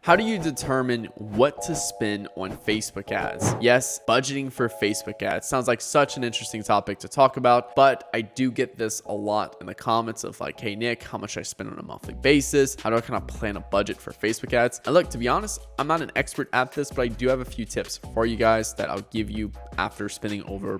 How do you determine what to spend on Facebook ads? Yes, budgeting for Facebook ads sounds like such an interesting topic to talk about, but I do get this a lot in the comments of like, hey Nick, how much I spend on a monthly basis? How do I kind of plan a budget for Facebook ads? And look, to be honest, I'm not an expert at this, but I do have a few tips for you guys that I'll give you after spending over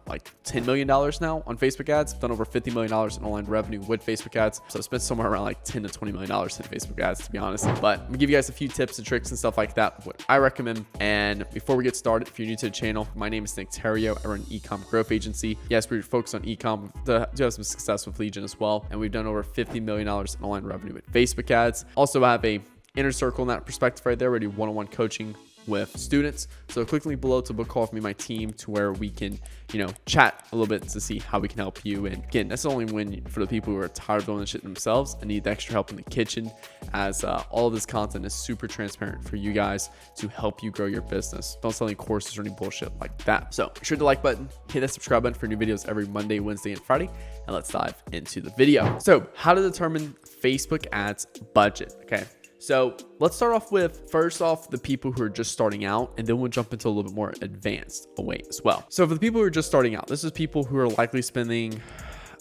like $10 million now on Facebook ads. I've done over $50 million in online revenue with Facebook ads. So I've spent somewhere around like $10 to $20 million in Facebook ads, to be honest. But I'm gonna give you guys a few tips and tricks and stuff like that, what I recommend. And before we get started, if you're new to the channel, my name is Nick Theriot. I run an e-com growth agency. Yes, we're focused on e-com. We do have some success with Legion as well. And we've done over $50 million in online revenue with Facebook ads. Also have a inner circle in that perspective right there. We do one-on-one coaching with students. So click the link below to book call with me and my team to where we can, chat a little bit to see how we can help you. And again, that's only when for the people who are tired of doing this shit themselves and need the extra help in the kitchen, as all of this content is super transparent for you guys to help you grow your business. Don't sell any courses or any bullshit like that. So make sure to like button, hit that subscribe button for new videos every Monday, Wednesday, and Friday. And let's dive into the video. So how to determine Facebook ads budget. Okay. So let's start off with, first off, the people who are just starting out, and then we'll jump into a little bit more advanced away as well. So for the people who are just starting out, this is people who are likely spending,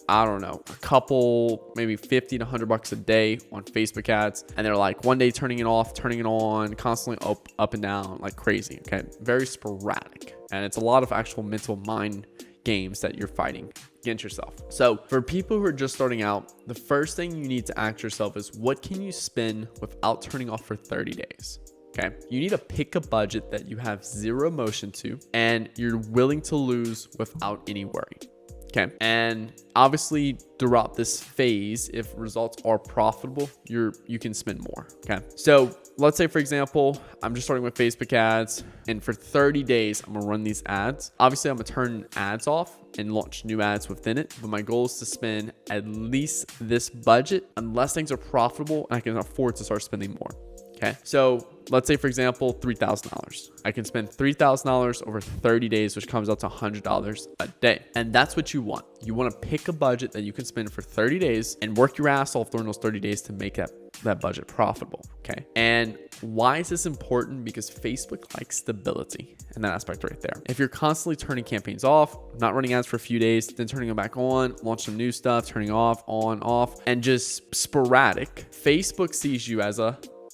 I don't know, a couple, maybe 50 to 100 bucks a day on Facebook ads. And they're like one day turning it off, turning it on, constantly up and down like crazy. Okay. Very sporadic. And it's a lot of actual mental mind games that you're fighting against yourself. So for people who are just starting out, the first thing you need to ask yourself is, what can you spend without turning off for 30 days? Okay. You need to pick a budget that you have zero emotion to and you're willing to lose without any worry. Okay. And obviously throughout this phase, if results are profitable, you can spend more. Okay. So let's say, for example, I'm just starting with Facebook ads, and for 30 days, I'm gonna run these ads. Obviously, I'm gonna turn ads off and launch new ads within it. But my goal is to spend at least this budget unless things are profitable and I can afford to start spending more. Okay. So let's say, for example, $3,000. I can spend $3,000 over 30 days, which comes out to $100 a day. And that's what you want. You want to pick a budget that you can spend for 30 days and work your ass off during those 30 days to make that budget profitable. Okay. And why is this important? Because Facebook likes stability in that aspect right there. If you're constantly turning campaigns off, not running ads for a few days, then turning them back on, launch some new stuff, turning off, on, off, and just sporadic, Facebook sees you as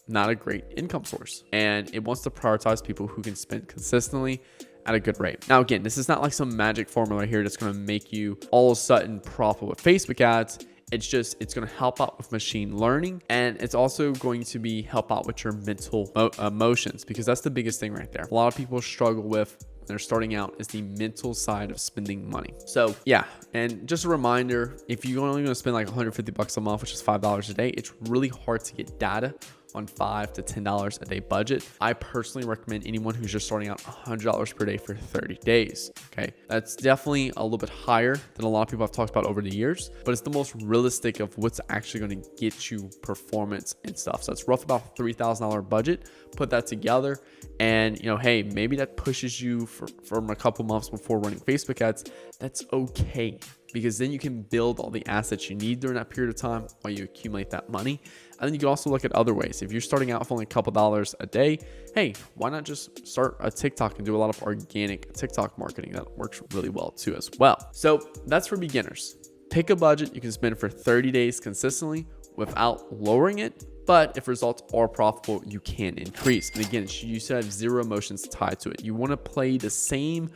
not a great income source, and it wants to prioritize people who can spend consistently at a good rate. Now, again, this is not like some magic formula here that's going to make you all of a sudden profitable with Facebook ads. It's going to help out with machine learning, and it's also going to help out with your mental emotions, because that's the biggest thing right there. A lot of people struggle with when they're starting out is the mental side of spending money. So yeah, and just a reminder, if you're only going to spend like 150 bucks a month, which is $5 a day, it's really hard to get data on $5 to $10 a day budget. I personally recommend anyone who's just starting out $100 per day for 30 days. Okay. That's definitely a little bit higher than a lot of people have talked about over the years, but it's the most realistic of what's actually going to get you performance and stuff. So it's rough about $3,000 budget. Put that together and hey, maybe that pushes you from a couple months before running Facebook ads. That's okay, because then you can build all the assets you need during that period of time while you accumulate that money. And then you can also look at other ways. If you're starting out with only a couple dollars a day, hey, why not just start a TikTok and do a lot of organic TikTok marketing? That works really well too as well. So that's for beginners. Pick a budget you can spend for 30 days consistently without lowering it. But if results are profitable, you can increase. And again, you should have zero emotions tied to it. You want to play the same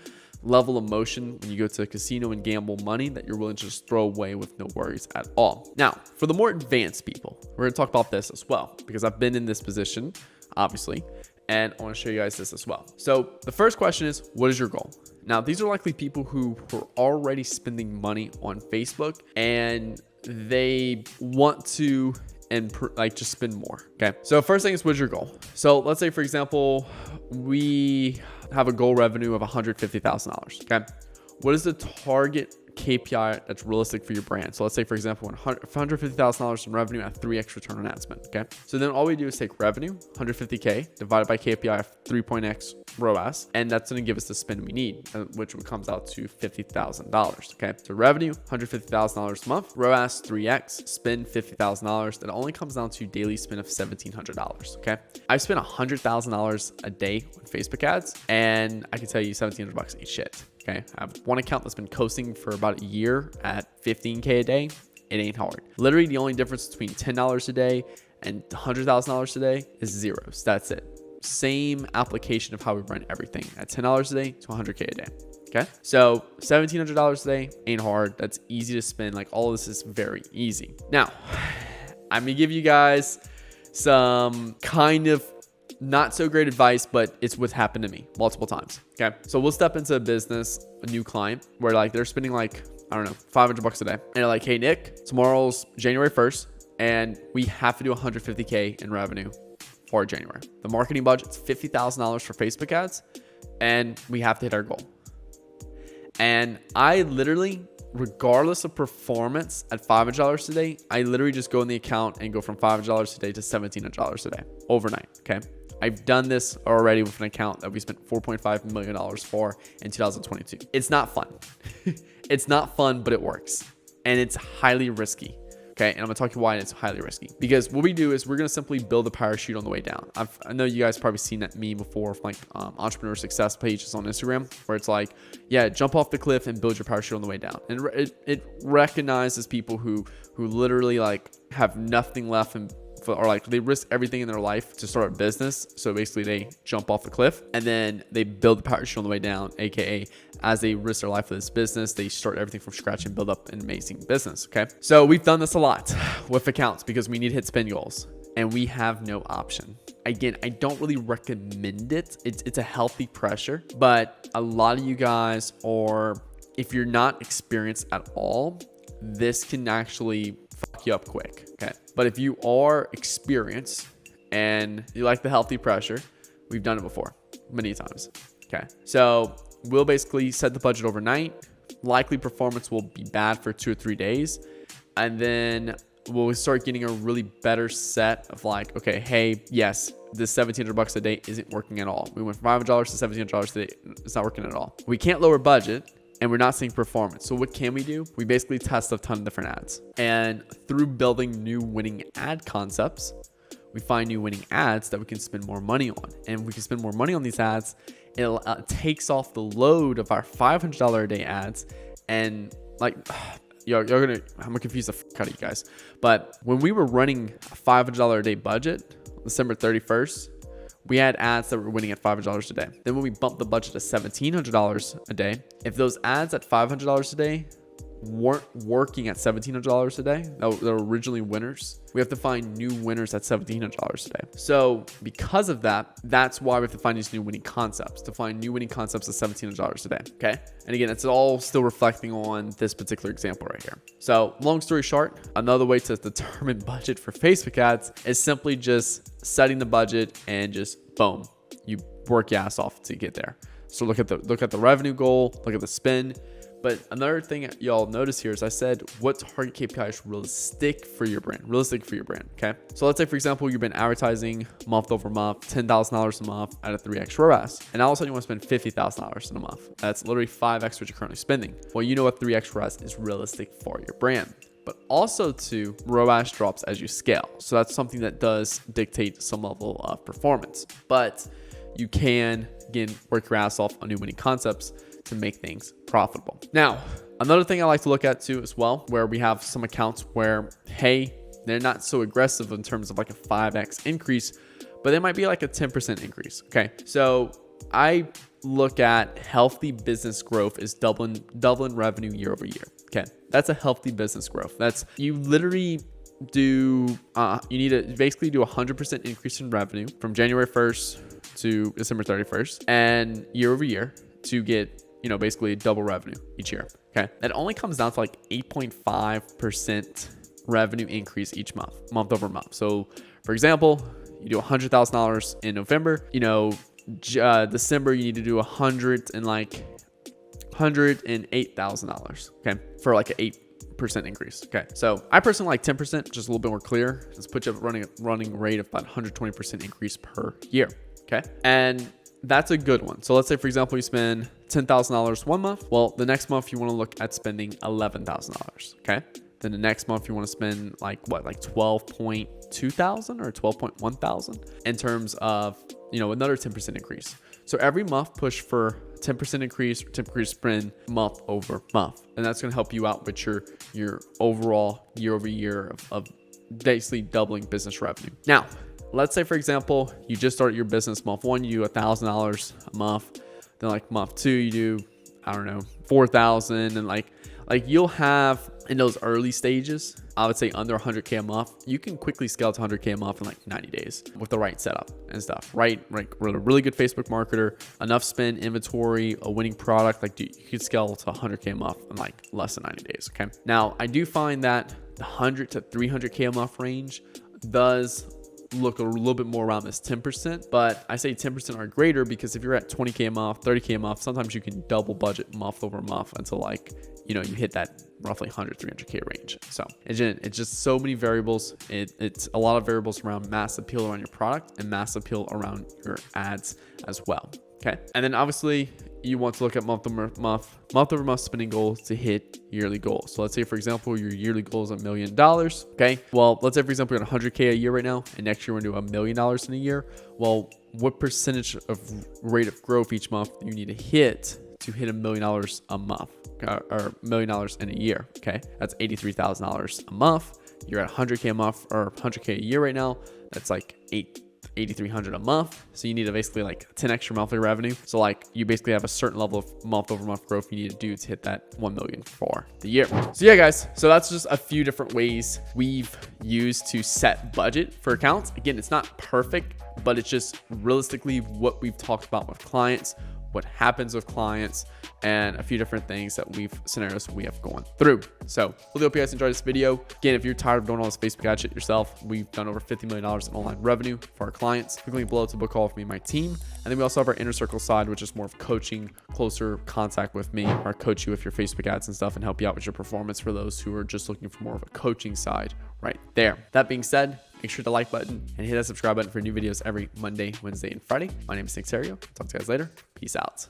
level of motion when you go to a casino and gamble money that you're willing to just throw away with no worries at all. Now, for the more advanced people, we're going to talk about this as well, because I've been in this position, obviously, and I want to show you guys this as well. So the first question is, what is your goal? Now, these are likely people who are already spending money on Facebook and they want to just spend more. Okay. So first thing is, what's your goal? So let's say, for example, we have a goal revenue of $150,000. Okay. What is the target KPI that's realistic for your brand? So let's say, for example, $150,000 in revenue at 3x return on ad spend. Okay. So then all we do is take revenue, 150K, divided by KPI of ROAS, and that's going to give us the spend we need, which comes out to $50,000. Okay, so revenue $150,000 a month, ROAS 3x, spend $50,000. That only comes down to daily spend of $1,700. Okay, I've spent $100,000 a day on Facebook ads, and I can tell you $1,700 ain't shit. Okay, I have one account that's been coasting for about a year at $15K a day. It ain't hard. Literally, the only difference between $10 a day and $100,000 a day is zeros. That's it. Same application of how we run everything at $10 a day to $100K a day. Okay, so $1,700 a day ain't hard. That's easy to spend. Like, all of this is very easy. Now, I'm gonna give you guys some kind of not so great advice, but it's what's happened to me multiple times. Okay, so we'll step into a business, a new client, where like they're spending like, I don't know, $500 a day, and they're like, hey Nick, tomorrow's January 1st, and we have to do 150K in revenue for January. The marketing budget's $50,000 for Facebook ads, and we have to hit our goal. And I literally, regardless of performance at $500 a day, I literally just go in the account and go from $500 a day to $1,700 a day overnight. Okay, I've done this already with an account that we spent $4.5 million for in 2022. It's not fun. It's not fun, but it works, and it's highly risky. Okay, and I'm gonna talk to you why it's highly risky. Because what we do is we're gonna simply build a parachute on the way down. I know you guys probably seen that meme before from like entrepreneur success pages on Instagram, where it's like, yeah, jump off the cliff and build your parachute on the way down. And it recognizes people who literally like have nothing left and or like they risk everything in their life to start a business. So basically they jump off the cliff and then they build the parachute on the way down, aka as they risk their life for this business, they start everything from scratch and build up an amazing business. Okay, so we've done this a lot with accounts because we need to hit spend goals and we have no option. Again, I don't really recommend it. It's a healthy pressure, but a lot of you guys are, if you're not experienced at all, this can actually fuck you up quick. Okay, but if you are experienced and you like the healthy pressure, we've done it before many times. Okay, so we'll basically set the budget overnight. Likely performance will be bad for 2 or 3 days, and then we'll start getting a really better set of like, okay, hey, yes, this $1,700 a day isn't working at all. We went from $500 to $1,700 a day. It's not working at all. We can't lower budget, and we're not seeing performance. So what can we do? We basically test a ton of different ads. And through building new winning ad concepts, we find new winning ads that we can spend more money on. And we can spend more money on these ads. It takes off the load of our $500 a day ads. And like, I'm gonna confuse the fuck out of you guys. But when we were running a $500 a day budget, December 31st, we had ads that were winning at $500 a day. Then when we bumped the budget to $1,700 a day, if those ads at $500 a day weren't working at $1,700 a day, that were originally winners, we have to find new winners at $1,700 a day. So because of that, that's why we have to find these new winning concepts, to find new winning concepts at $1,700 a day. Okay. And again, it's all still reflecting on this particular example right here. So long story short, another way to determine budget for Facebook ads is simply just setting the budget and just boom, you work your ass off to get there. So look at the revenue goal, look at the spend. But another thing y'all notice here is I said what target KPI is realistic for your brand. Okay. So let's say, for example, you've been advertising month over month, $10,000 a month at a 3x ROAS. And all of a sudden you want to spend $50,000 in a month. That's literally 5x what you're currently spending. Well, you know what 3x ROAS is realistic for your brand. But also too, ROAS drops as you scale. So that's something that does dictate some level of performance. But you can, again, work your ass off on new winning concepts to make things profitable. Now, another thing I like to look at too as well, where we have some accounts where, hey, they're not so aggressive in terms of like a 5x increase, but they might be like a 10% increase. Okay. So I look at healthy business growth is doubling revenue year over year. Okay. That's a healthy business growth. That's, you literally do, you need to basically do 100% increase in revenue from January 1st to December 31st and year over year to get, you know, basically double revenue each year. Okay. That only comes down to like 8.5% revenue increase each month over month. So for example, you do $100,000 in November, you know, December, you need to do $108,000. Okay. For like an 8% increase. Okay. So I personally like 10%, just a little bit more clear. Just put you up running rate of about 120% increase per year. Okay. And that's a good one. So let's say, for example, you spend $10,000 one month. Well, the next month you want to look at spending $11,000. Okay. Then the next month you want to spend like 12.2 thousand or 12.1 thousand in terms of, another 10% increase. So every month push for 10% increase, 10% spend month over month. And that's going to help you out with your overall year over year of basically doubling business revenue. Now, let's say, for example, you just started your business. Month one, you do $1,000 a month. Then like month two, you do, I don't know, 4,000. And like you'll have in those early stages, I would say under 100K a month, you can quickly scale to 100K a month in like 90 days with the right setup and stuff, right? Like we're a really good Facebook marketer, enough spend, inventory, a winning product. Like you could scale to 100K a month in like less than 90 days. Okay. Now I do find that the 100 to 300K a month range does look a little bit more around this 10%, but I say 10% or greater because if you're at 20K a month, 30K a month, sometimes you can double budget month over month until like, you hit that roughly 100, 300K range. So it's just so many variables. It's a lot of variables around mass appeal around your product and mass appeal around your ads as well. Okay. And then obviously you want to look at month over month spending goals to hit yearly goals. So let's say, for example, your yearly goal is $1 million. Okay. Well, let's say, for example, you're at 100K a year right now, and next year we're going to do $1 million in a year. Well, what percentage of rate of growth each month do you need to hit $1 million a month or $1 million in a year? Okay. That's $83,000 a month. You're at 100K a month or 100K a year right now. That's like $8,300 a month. So you need to basically like 10x your monthly revenue. So like you basically have a certain level of month over month growth you need to do to hit that 1 million for the year. So yeah, guys, so that's just a few different ways we've used to set budget for accounts. Again, it's not perfect, but it's just realistically what we've talked about with clients, what happens with clients, and a few different scenarios we have going through. So really hope you guys enjoyed this video. Again, if you're tired of doing all this Facebook ad shit yourself, we've done over $50 million in online revenue for our clients. Click the link below to book a call with me and my team. And then we also have our inner circle side, which is more of coaching, closer contact with me, or coach you with your Facebook ads and stuff and help you out with your performance for those who are just looking for more of a coaching side right there. That being said, make sure to like button and hit that subscribe button for new videos every Monday, Wednesday, and Friday. My name is Nick Theriot. Talk to you guys later. Peace out.